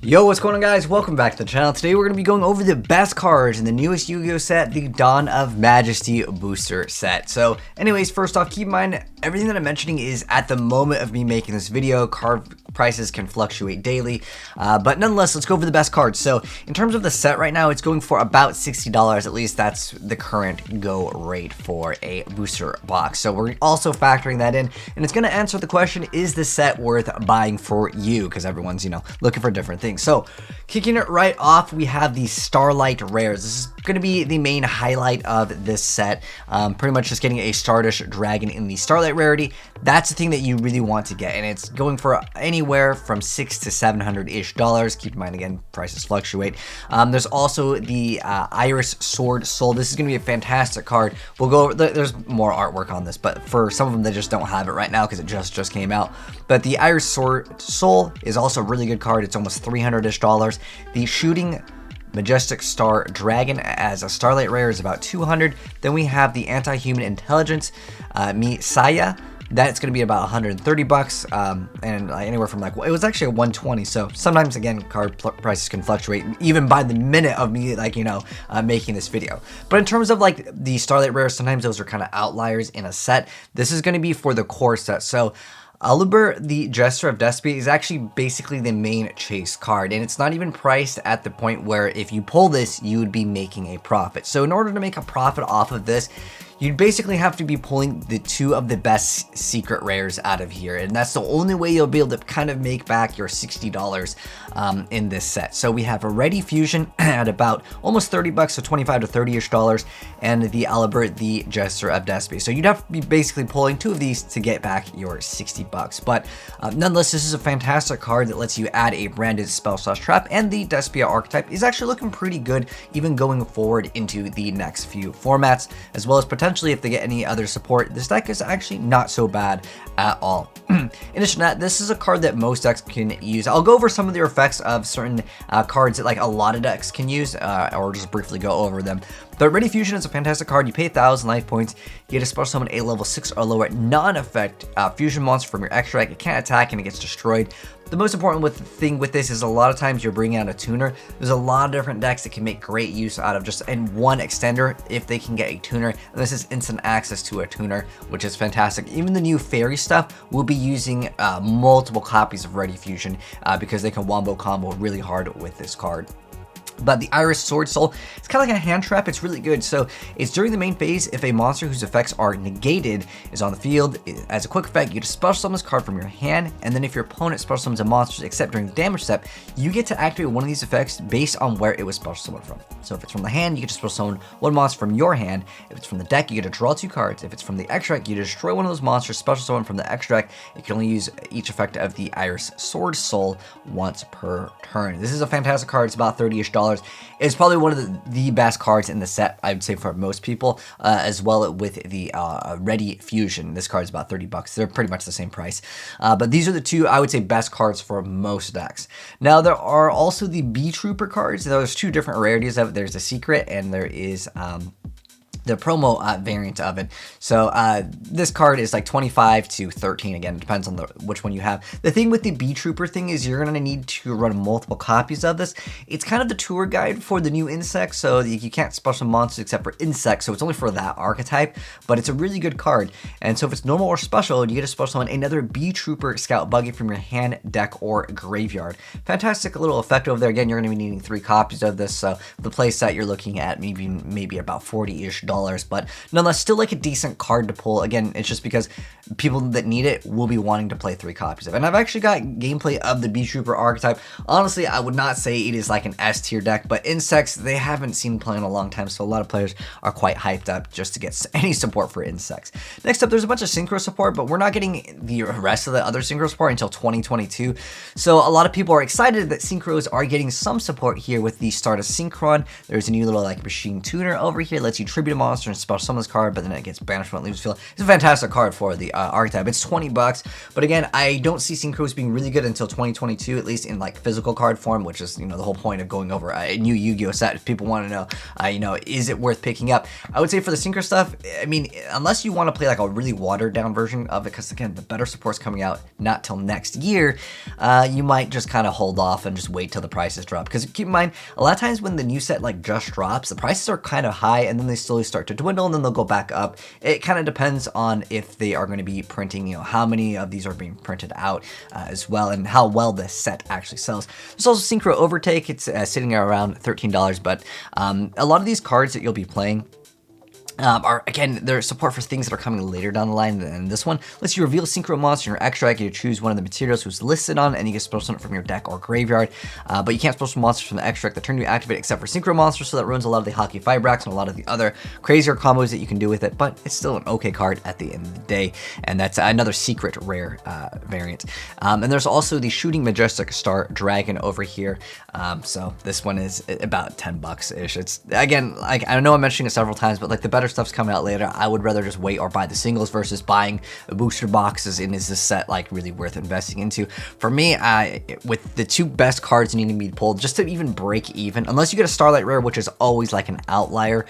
Yo, what's going on, guys? Welcome back to the channel. Today we're going to be going over the best cards in the newest Yu-Gi-Oh set, the Dawn of Majesty booster set. So anyways, first off, keep in mind everything that I'm mentioning is at the moment of me making this video. Card prices can fluctuate daily, but nonetheless, let's go over the best cards. So in terms of the set right now, it's going for about $60. At least that's the current go rate for a booster box. So we're also factoring that in, and it's going to answer the question, is this set worth buying for you? Because everyone's, you know, looking for different things. So kicking it right off, we have the Starlight Rares. This is going to be the main highlight of this set. Pretty much just getting a Stardust Dragon in the Starlight rarity. That's the thing that you really want to get, and it's going for anywhere from $600 to $700-ish. Keep in mind, again, prices fluctuate. There's also the Iris Sword Soul. This is going to be a fantastic card. We'll go over, there's more artwork on this, but for some of them, they just don't have it right now because it just came out. But the Iris Sword Soul is also a really good card. It's almost $300-ish. The Shooting Majestic Star Dragon as a Starlight Rare is about $200. Then we have the Anti-Human Intelligence Saya. That's going to be about 130 bucks, and anywhere from, like, it was actually a 120. So sometimes, again, card prices can fluctuate even by the minute of me, like, you know, making this video. But in terms of, like, the Starlight Rares, sometimes those are kind of outliers in a set. This is going to be for the core set. So Alubur, the Jester of Despia, is actually basically the main chase card, and it's not even priced at the point where if you pull this, you would be making a profit. So in order to make a profit off of this, you'd basically have to be pulling the two of the best secret rares out of here, and that's the only way you'll be able to kind of make back your $60 in this set. So we have a Ready Fusion at about almost 30 bucks, so 25 to 30-ish dollars, and the Alubur, the Jester of Despia. So you'd have to be basically pulling two of these to get back your 60 bucks. But nonetheless, this is a fantastic card that lets you add a branded spell/trap, and the Despia archetype is actually looking pretty good even going forward into the next few formats, as well as potentially if they get any other support. This deck is actually not so bad at all. In addition to that, this is a card that most decks can use. I'll go over some of the effects of certain cards that, like, a lot of decks can use, or just briefly go over them. But Ready Fusion is a fantastic card. You pay 1,000 life points, you get to special summon a level 6 or lower non-effect fusion monster from your extract. It can't attack and it gets destroyed. The most important thing with this is a lot of times you're bringing out a tuner. There's a lot of different decks that can make great use out of just one extender if they can get a tuner. And this is instant access to a tuner, which is fantastic. Even the new fairy stuff will be using multiple copies of Ready Fusion because they can wombo combo really hard with this card. But the Iris Sword Soul, it's kind of like a hand trap. It's really good. So it's during the main phase, if a monster whose effects are negated is on the field, as a quick effect, you get to special summon this card from your hand, and then if your opponent special summons a monster except during the damage step, you get to activate one of these effects based on where it was special summoned from. So if it's from the hand, you get to special summon one monster from your hand. If it's from the deck, you get to draw 2 cards. If it's from the extract, you destroy one of those monsters special summoned from the extract. You can only use each effect of the Iris Sword Soul once per turn. This is a fantastic card. It's about $30-ish. It's probably one of the best cards in the set, I would say, for most people, as well with the Ready Fusion. This card is about 30 bucks. They're pretty much the same price. But these are the two, I would say, best cards for most decks. Now, there are also the Beetrooper cards. There's 2 different rarities of it. There's the secret, and there is the promo variant of it. So this card is like 25 to 13. Again, it depends on which one you have. The thing with the Beetrooper thing is you're gonna need to run multiple copies of this. It's kind of the tour guide for the new insects, so you can't special monsters except for insects, so it's only for that archetype, but it's a really good card. And so if it's normal or special, you get to special summon another Beetrooper Scout Buggy from your hand, deck, or graveyard. Fantastic little effect over there. Again, you're gonna be needing 3 copies of this, so the play set you're looking at maybe about $40-ish. But nonetheless, still like a decent card to pull. Again, it's just because people that need it will be wanting to play 3 copies of it. And I've actually got gameplay of the Beetrooper archetype. Honestly, I would not say it is like an S tier deck, but insects, they haven't seen play in a long time, so a lot of players are quite hyped up just to get any support for insects. Next up, there's a bunch of synchro support, but we're not getting the rest of the other synchro support until 2022. So a lot of people are excited that synchros are getting some support here with the Stardust Synchron. There's a new little like machine tuner over here, lets you tribute a monster and special summon this card, but then it gets banished when it leaves the field. It's a fantastic card for the archetype. It's 20 bucks, but again, I don't see synchros being really good until 2022, at least in like physical card form, which is, you know, the whole point of going over a new Yu-Gi-Oh set. If people want to know, you know, is it worth picking up? I would say for the synchro stuff, I mean, unless you want to play like a really watered down version of it, because again, the better support's coming out not till next year, you might just kind of hold off and just wait till the prices drop. Because keep in mind, a lot of times when the new set like just drops, the prices are kind of high and then they slowly start to dwindle and then they'll go back up. It kind of depends on if they are going to be printing, you know, how many of these are being printed out as well, and how well this set actually sells. There's also Synchro Overtake. It's sitting at around $13, but a lot of these cards that you'll be playing are, again, there's support for things that are coming later down the line than this one. Lets you reveal a synchro monster in your extract. You choose one of the materials who's listed on, and you can special summon it from your deck or graveyard. But you can't special summon monsters from the extract the turn you activate, except for synchro monsters, so that ruins a lot of the Hockey Fibrax and a lot of the other crazier combos that you can do with it. But it's still an okay card at the end of the day, and that's another secret rare variant. And there's also the Shooting Majestic Star Dragon over here. So this one is about 10 bucks ish. It's, again, like, I know I'm mentioning it several times, but like the better stuff's coming out later. I would rather just wait or buy the singles versus buying the booster boxes. And is this set like really worth investing into? For me, with the two best cards needing to be pulled just to even break even, unless you get a Starlight Rare, which is always like an outlier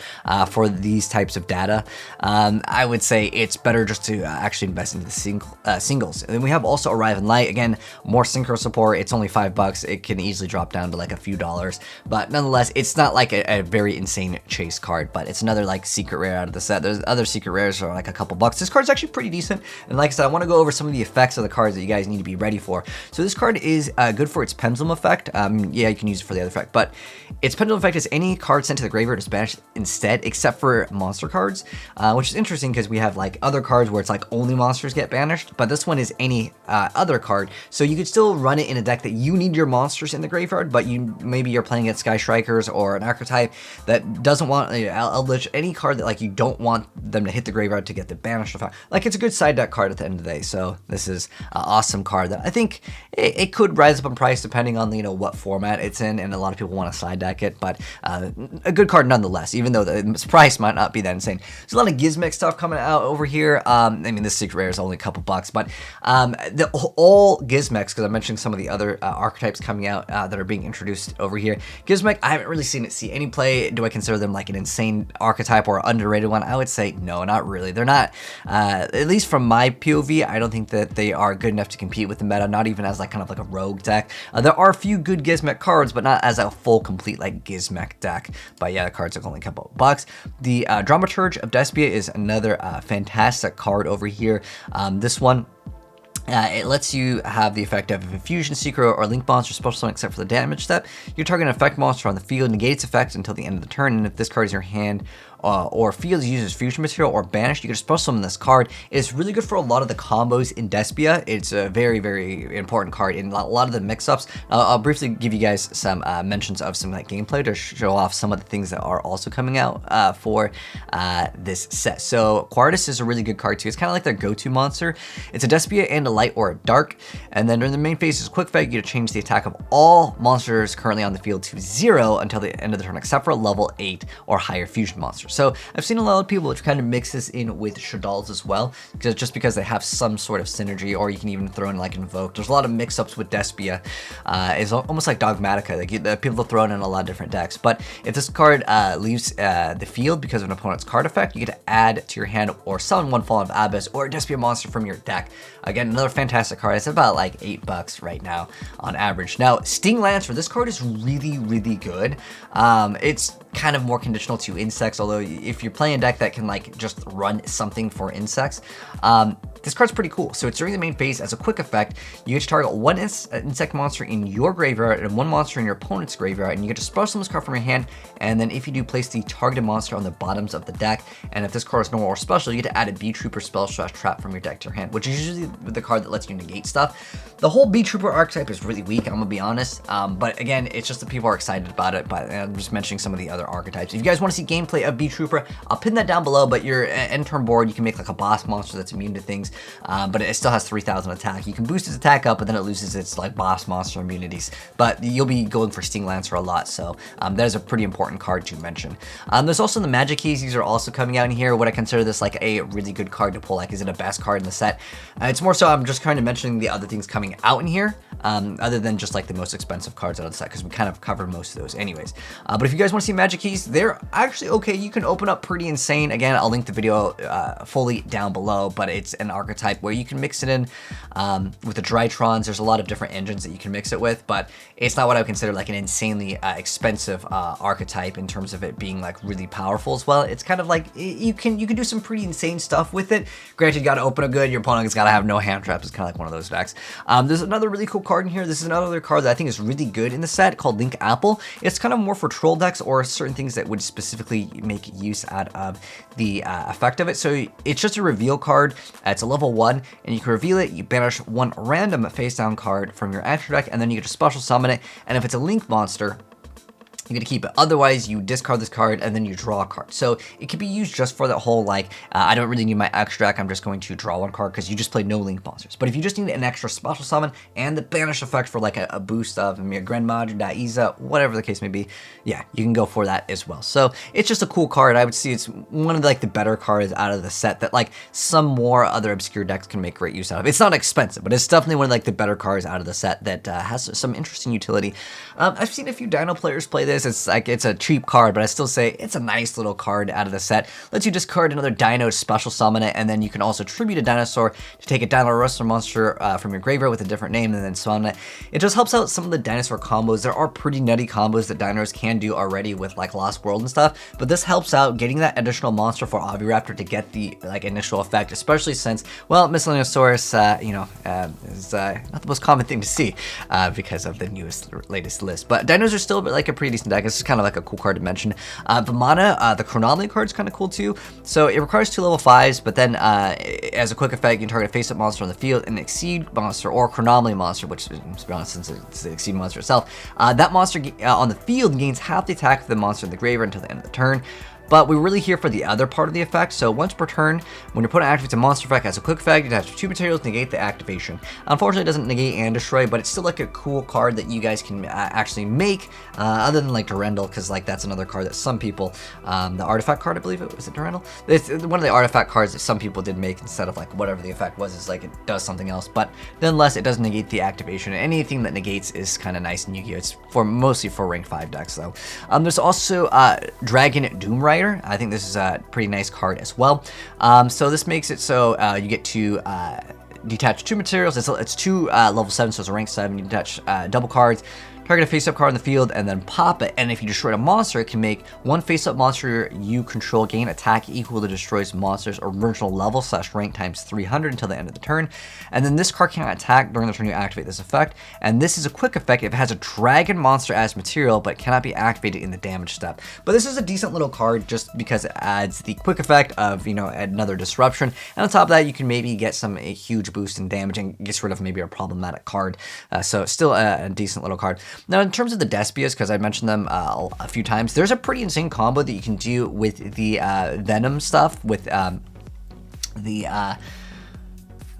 for these types of data, I would say it's better just to actually invest into the singles. And then we have also Arrive in Light. Again, more synchro support. It's only $5. It can easily drop down to like a few dollars, but nonetheless, it's not like a very insane chase card, but it's another like secret rare out of the set. There's other secret rares are like a couple bucks. This card's actually pretty decent, and like I said, I want to go over some of the effects of the cards that you guys need to be ready for. So this card is good for its Pendulum Effect. Yeah, you can use it for the other effect, but its Pendulum Effect is any card sent to the graveyard is banished instead, except for monster cards, which is interesting because we have like other cards where it's like only monsters get banished, but this one is any other card. So you could still run it in a deck that you need your monsters in the graveyard, but maybe you're playing against Sky Strikers or an archetype that doesn't want Eldritch, any card that like you don't want them to hit the graveyard to get the banished effect. Like, it's a good side deck card at the end of the day. So this is an awesome card that I think it could rise up in price depending on, you know, what format it's in, and a lot of people want to side deck it, but a good card nonetheless, even though the price might not be that insane. There's a lot of Gizmek stuff coming out over here. I mean, this secret rare is only a couple bucks, but all Gizmeks, because I'm mentioning some of the other archetypes coming out that are being introduced over here. Gizmek, I haven't really seen it see any play. Do I consider them like an insane archetype or underrated one? I would say no, not really. They're not, at least from my POV, I don't think that they are good enough to compete with the meta, not even as like kind of like a rogue deck. There are a few good Gizmek cards, but not as a full complete like Gizmek deck. But yeah, the cards are only a couple bucks. The Dramaturge of Despia is another fantastic card over here. This one, it lets you have the effect of if a fusion, secret, or link monster special summon except for the damage step, you target an effect monster on the field, negate its effects until the end of the turn, and if this card is in your hand or field uses fusion material or banished, you can special summon this card. It's really good for a lot of the combos in Despia. It's a very, very important card in a lot of the mix-ups. I'll briefly give you guys some mentions of some like gameplay to show off some of the things that are also coming out for this set. So Quartus is a really good card too. It's kind of like their go-to monster. It's a Despia and a light or a dark, and then during the main phase is a quick effect. You get to change the attack of all monsters currently on the field to 0 until the end of the turn, except for a level 8 or higher fusion monster. So I've seen a lot of people which kind of mix this in with Shadals as well, because they have some sort of synergy, or you can even throw in like Invoke. There's a lot of mix-ups with Despia. It's almost like Dogmatica. Like people throw it in a lot of different decks. But if this card leaves the field because of an opponent's card effect, you get to add to your hand or summon one Fallen of Abyss or a Despia monster from your deck. Again, another fantastic card. It's about like $8 right now on average. Now, Sting Lancer, this card is really, really good. It's kind of more conditional to insects, although if you're playing a deck that can like just run something for insects, this card's pretty cool. So it's during the main phase, as a quick effect, you get to target one insect monster in your graveyard and one monster in your opponent's graveyard, and you get to special summon this card from your hand, and then if you do, place the targeted monster on the bottoms of the deck, and if this card is normal or special, you get to add a Beetrooper spell / trap from your deck to your hand, which is usually the card that lets you negate stuff. The whole Beetrooper archetype is really weak, I'm gonna be honest. But again, it's just that people are excited about it. But I'm just mentioning some of the other archetypes. If you guys want to see gameplay of Beetrooper, I'll pin that down below. But your end turn board, you can make like a boss monster that's immune to things, but it still has 3,000 attack. You can boost its attack up, but then it loses its like boss monster immunities. But you'll be going for Sting Lancer a lot, so that is a pretty important card to mention. There's also the Magikeys. These are also coming out in here. Would I consider this like a really good card to pull? Like, is it a best card in the set? It's more so I'm just kind of mentioning the other things coming out in here, other than just like the most expensive cards out of the set, because we kind of covered most of those anyways. But if you guys want to see Magikeys, they're actually okay. You can open up pretty insane. Again, I'll link the video fully down below, but it's an archetype where you can mix it in with the Drytrons. There's a lot of different engines that you can mix it with, but it's not what I would consider like an insanely expensive archetype in terms of it being like really powerful as well. It's kind of like you can do some pretty insane stuff with it. Granted, you got to open a good. Your opponent's got to have no hand traps. It's kind of like one of those decks. There's another really cool card in here. This is another card that I think is really good in the set called Link Apple. It's kind of more for troll decks or certain things that would specifically make use out of the effect of it. So it's just a reveal card. It's a level 1, and you can reveal it. You banish one random face down card from your extra deck, and then you get to special summon it. And if it's a Link monster, you get to keep it. Otherwise, you discard this card and then you draw a card. So it can be used just for that whole like, I don't really need my extra deck, I'm just going to draw one card, because you just play no Link monsters. But if you just need an extra special summon and the banish effect for like a boost of your Grandmaj, Daiza, whatever the case may be, yeah, you can go for that as well. So it's just a cool card. I would see it's one of like the better cards out of the set that like some more other obscure decks can make great use out of. It's not expensive, but it's definitely one of like the better cards out of the set that has some interesting utility. I've seen a few Dino players play this. It's like, it's a cheap card, but I still say it's a nice little card out of the set. Lets you discard another Dino, special summon it, and then you can also tribute a dinosaur to take a Dino Wrestler monster from your graveyard with a different name and then summon it. It just helps out some of the dinosaur combos. There are pretty nutty combos that dinos can do already with like Lost World and stuff, but this helps out getting that additional monster for Oviraptor to get the like initial effect, especially since, well, Miscellaneousaurus, you know, is not the most common thing to see because of the latest list. But dinos are still like a pretty decent deck. It's kind of like a cool card to mention. The mana, the Chronomaly card is kind of cool too. So it requires 2 level 5s, but then as a quick effect, you can target a face-up monster on the field, an Exceed monster or Chronomaly monster, which, to be honest, since it's the Exceed monster itself, that monster on the field gains half the attack of the monster in the graveyard until the end of the turn. But we're really here for the other part of the effect. So once per turn, when your opponent activates a monster effect as a quick effect, you attach 2 materials to negate the activation. Unfortunately, it doesn't negate and destroy, but it's still like a cool card that you guys can actually make, other than like Durendal, because like that's another card that some people, the artifact card, I believe it was, Durendal? It's one of the artifact cards that some people did make instead of like whatever the effect was, is like it does something else. But nonetheless, it does negate the activation. And anything that negates is kind of nice in Yu-Gi-Oh! It's mostly for rank 5 decks though. There's also Dragon Doom Rider. I think this is a pretty nice card as well. So this makes it so you get to detach 2 materials. It's 2 level 7, so it's a rank 7. You detach double cards, target a face-up card in the field, and then pop it. And if you destroy a monster, it can make one face-up monster you control gain attack equal to destroys monster's original level / rank times 300 until the end of the turn. And then this card can't attack during the turn you activate this effect. And this is a quick effect if it has a dragon monster as material, but cannot be activated in the damage step. But this is a decent little card just because it adds the quick effect of, you know, another disruption. And on top of that, you can maybe get a huge boost in damage and gets rid of maybe a problematic card. So still a decent little card. Now, in terms of the Despias, because I mentioned them a few times, there's a pretty insane combo that you can do with the Venom stuff, with the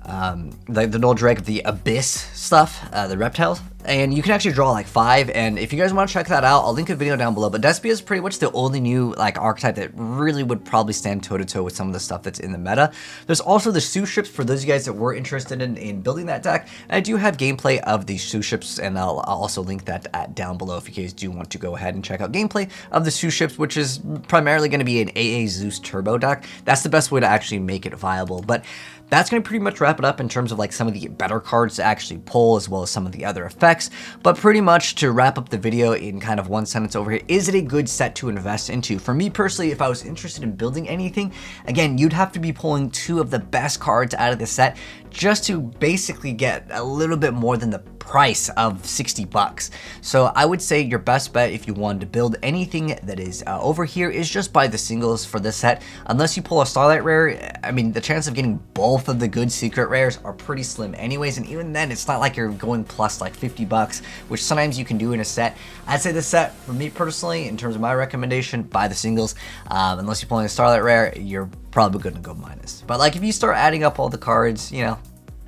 Null Drake, the Abyss stuff, the reptiles. And you can actually draw like 5, and if you guys want to check that out, I'll link a video down below. But Despia is pretty much the only new like archetype that really would probably stand toe-to-toe with some of the stuff that's in the meta. There's also the Suships for those of you guys that were interested in building that deck. And I do have gameplay of the Suships, and I'll also link that down below if you guys do want to go ahead and check out gameplay of the Suships, which is primarily going to be an AA Zeus Turbo deck. That's the best way to actually make it viable. But that's going to pretty much wrap it up in terms of like some of the better cards to actually pull, as well as some of the other effects. But pretty much to wrap up the video in kind of one sentence over here, is it a good set to invest into? For me personally, if I was interested in building anything, again, you'd have to be pulling 2 of the best cards out of the set just to basically get a little bit more than the price of 60 bucks. So I would say your best bet if you wanted to build anything that is over here is just buy the singles for this set. Unless you pull a Starlight Rare, I mean, the chance of getting both of the good secret rares are pretty slim anyways, and even then, it's not like you're going plus like 50 bucks, which sometimes you can do in a set. I'd say this set, for me personally, in terms of my recommendation, buy the singles. Unless you're pulling a Starlight Rare, you're probably going to go minus. But like if you start adding up all the cards, you know,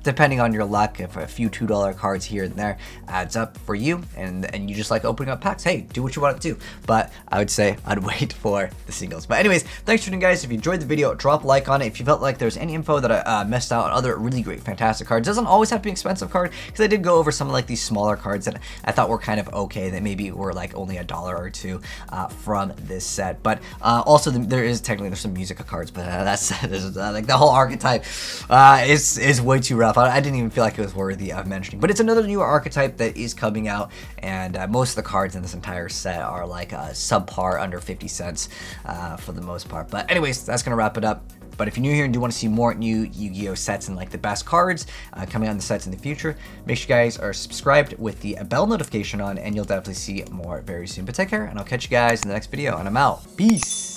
depending on your luck, if a few $2 cards here and there adds up for you and you just like opening up packs, hey, do what you want to do. But I would say I'd wait for the singles. But anyways, thanks for tuning, guys. If you enjoyed the video, drop a like on it. If you felt like there's any info that I missed out on other really great, fantastic cards, doesn't always have to be an expensive card, because I did go over some of like these smaller cards that I thought were kind of okay, that maybe were like only $1 or $2 from this set. But also there's some Musica cards, but that's like the whole archetype is way too rough. I didn't even feel like it was worthy of mentioning, but it's another newer archetype that is coming out, and most of the cards in this entire set are like subpar, under 50 cents for the most part. But anyways, that's gonna wrap it up. But if you're new here and do want to see more new Yu-Gi-Oh sets and like the best cards coming out in the sets in the future, make sure you guys are subscribed with the bell notification on, and you'll definitely see more very soon. But take care, and I'll catch you guys in the next video, and I'm out. Peace.